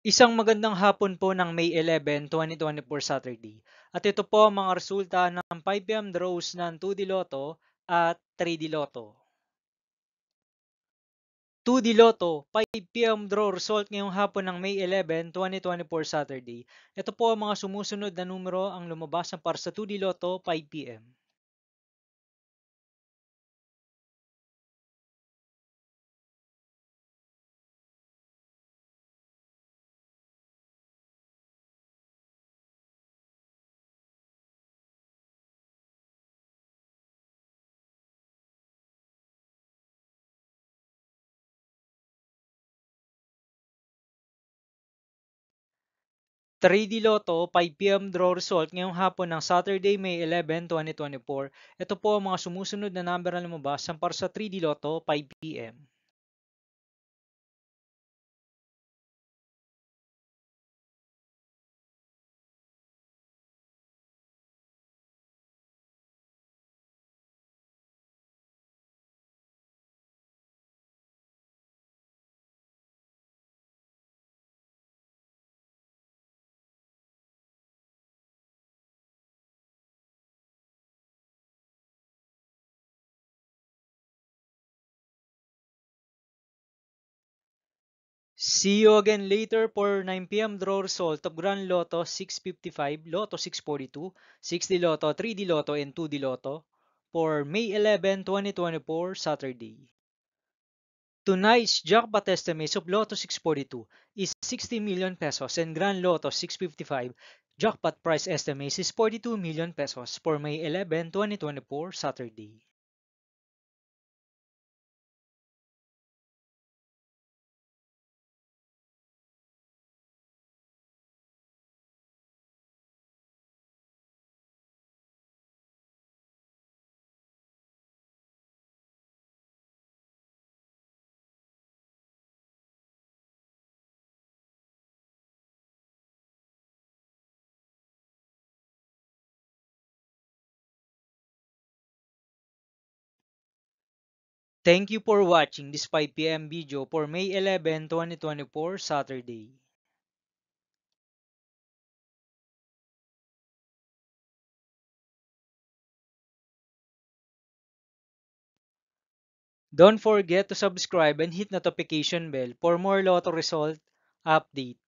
Isang magandang hapon po ng May 11, 2024 Saturday. At ito po ang mga resulta ng 5 p.m. draws ng 2D Lotto at 3D Lotto. 2D Lotto, 5 p.m. draw result ngayong hapon ng May 11, 2024 Saturday. Ito po ang mga sumusunod na numero ang lumabas na para sa 2D Lotto 5 p.m. 3D Lotto 5 p.m. draw result ngayong hapon ng Saturday, May 11, 2024. Ito po ang mga sumusunod na number na lumabas ang para sa 3D Lotto 5 p.m. 'See you again later for 9 p.m. draw result of Grand Lotto 655, Lotto 642, 6D Lotto, 3D Lotto, and 2D Lotto for May 11, 2024, Saturday. Tonight's jackpot estimates of Lotto 642 is 60 million pesos and Grand Lotto 655 jackpot price estimates is 42 million pesos for May 11, 2024, Saturday. Thank you for watching this 5 p.m. video for May 11, 2024, Saturday. Don't forget to subscribe and hit notification bell for more Lotto result update.